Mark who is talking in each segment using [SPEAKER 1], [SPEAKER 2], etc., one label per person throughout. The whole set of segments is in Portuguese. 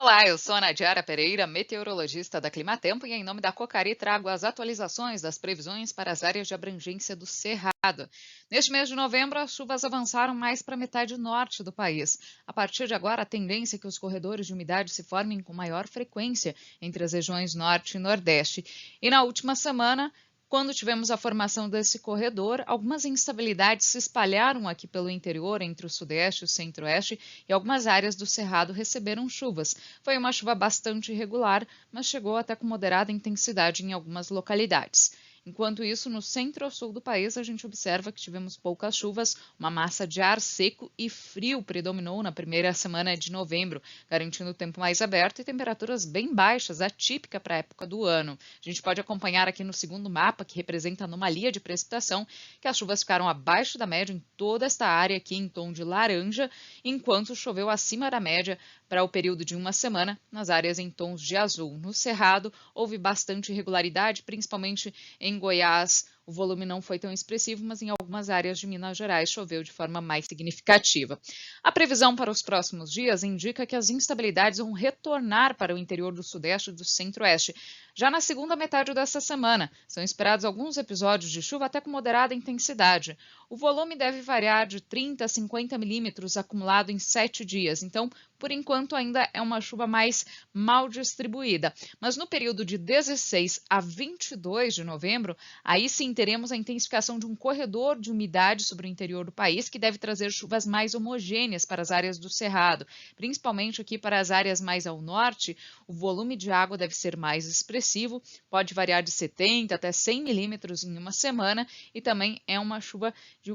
[SPEAKER 1] Olá, eu sou a Nadiara Pereira, meteorologista da Climatempo, e em nome da Cocari trago as atualizações das previsões para as áreas de abrangência do Cerrado. Neste mês de novembro, as chuvas avançaram mais para a metade norte do país. A partir de agora, a tendência é que os corredores de umidade se formem com maior frequência entre as regiões norte e nordeste. E na última semana, quando tivemos a formação desse corredor, algumas instabilidades se espalharam aqui pelo interior, entre o sudeste e o centro-oeste, e algumas áreas do Cerrado receberam chuvas. Foi uma chuva bastante irregular, mas chegou até com moderada intensidade em algumas localidades. Enquanto isso, no centro-sul do país, a gente observa que tivemos poucas chuvas, uma massa de ar seco e frio predominou na primeira semana de novembro, garantindo o tempo mais aberto e temperaturas bem baixas, atípica para a época do ano. A gente pode acompanhar aqui no segundo mapa, que representa a anomalia de precipitação, que as chuvas ficaram abaixo da média em toda esta área aqui em tom de laranja, enquanto choveu acima da média para o período de uma semana nas áreas em tons de azul. No Cerrado, houve bastante irregularidade, principalmente em Goiás. O volume não foi tão expressivo, mas em algumas áreas de Minas Gerais choveu de forma mais significativa. A previsão para os próximos dias indica que as instabilidades vão retornar para o interior do Sudeste e do Centro-Oeste. Já na segunda metade desta semana, são esperados alguns episódios de chuva até com moderada intensidade. O volume deve variar de 30 a 50 milímetros acumulado em 7 dias, então, por enquanto, ainda é uma chuva mais mal distribuída. Mas no período de 16 a 22 de novembro, aí sim teremos a intensificação de um corredor de umidade sobre o interior do país, que deve trazer chuvas mais homogêneas para as áreas do Cerrado. Principalmente aqui para as áreas mais ao norte, o volume de água deve ser mais expressivo, pode variar de 70 até 100 milímetros em uma semana, e também é uma chuva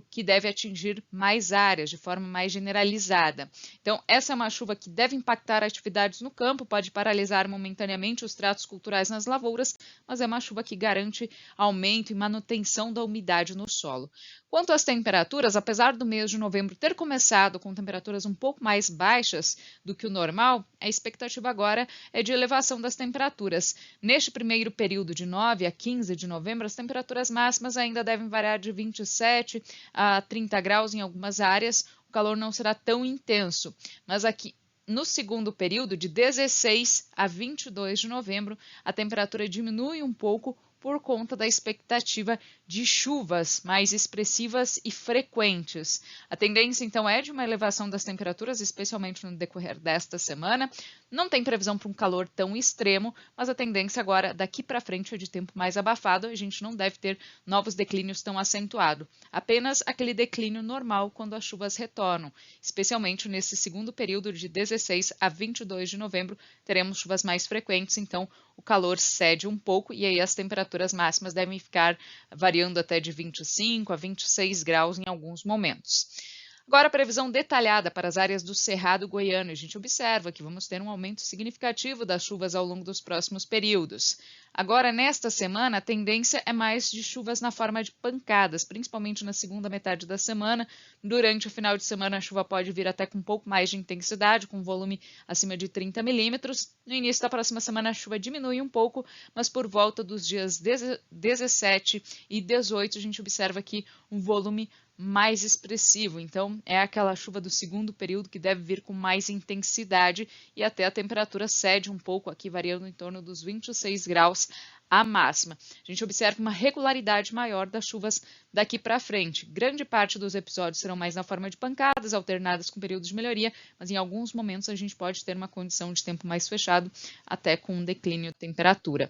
[SPEAKER 1] que deve atingir mais áreas, de forma mais generalizada. Então, essa é uma chuva que deve impactar atividades no campo, pode paralisar momentaneamente os tratos culturais nas lavouras, mas é uma chuva que garante aumento e manutenção da umidade no solo. Quanto às temperaturas, apesar do mês de novembro ter começado com temperaturas um pouco mais baixas do que o normal, a expectativa agora é de elevação das temperaturas. Neste primeiro período de 9 a 15 de novembro, as temperaturas máximas ainda devem variar de 27 a 30 graus em algumas áreas. O calor não será tão intenso, mas aqui no segundo período, de 16 a 22 de novembro, a temperatura diminui um pouco por conta da expectativa de chuvas mais expressivas e frequentes. A tendência, então, é de uma elevação das temperaturas, especialmente no decorrer desta semana. Não tem previsão para um calor tão extremo, mas a tendência agora, daqui para frente, é de tempo mais abafado. A gente não deve ter novos declínios tão acentuados. Apenas aquele declínio normal quando as chuvas retornam. Especialmente nesse segundo período, de 16 a 22 de novembro, teremos chuvas mais frequentes, então o calor cede um pouco e aí as temperaturas máximas devem ficar variando até de 25 a 26 graus em alguns momentos. Agora, a previsão detalhada para as áreas do Cerrado Goiano. A gente observa que vamos ter um aumento significativo das chuvas ao longo dos próximos períodos. Agora, nesta semana, a tendência é mais de chuvas na forma de pancadas, principalmente na segunda metade da semana. Durante o final de semana, a chuva pode vir até com um pouco mais de intensidade, com volume acima de 30 milímetros. No início da próxima semana, a chuva diminui um pouco, mas por volta dos dias 17 e 18, a gente observa aqui um volume mais expressivo. Então, é aquela chuva do segundo período que deve vir com mais intensidade e até a temperatura cede um pouco aqui, variando em torno dos 26 graus a máxima. A gente observa uma regularidade maior das chuvas daqui para frente. Grande parte dos episódios serão mais na forma de pancadas, alternadas com períodos de melhoria, mas em alguns momentos a gente pode ter uma condição de tempo mais fechado, até com um declínio de temperatura.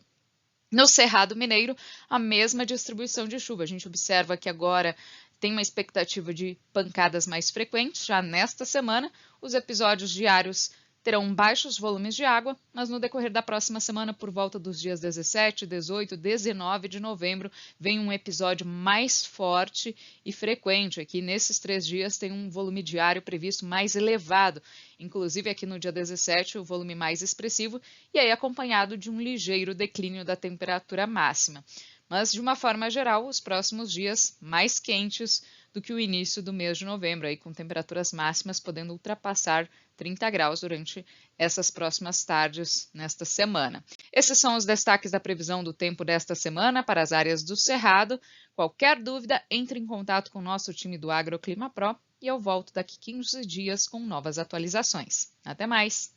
[SPEAKER 1] No Cerrado Mineiro, a mesma distribuição de chuva. A gente observa que agora tem uma expectativa de pancadas mais frequentes. Já nesta semana, os episódios diários terão baixos volumes de água, mas no decorrer da próxima semana, por volta dos dias 17, 18, 19 de novembro, vem um episódio mais forte e frequente. Aqui nesses 3 dias tem um volume diário previsto mais elevado, inclusive aqui no dia 17 o volume mais expressivo, e aí acompanhado de um ligeiro declínio da temperatura máxima. Mas, de uma forma geral, os próximos dias mais quentes do que o início do mês de novembro, aí com temperaturas máximas podendo ultrapassar 30 graus durante essas próximas tardes nesta semana. Esses são os destaques da previsão do tempo desta semana para as áreas do Cerrado. Qualquer dúvida, entre em contato com o nosso time do Agroclima Pro e eu volto daqui 15 dias com novas atualizações. Até mais!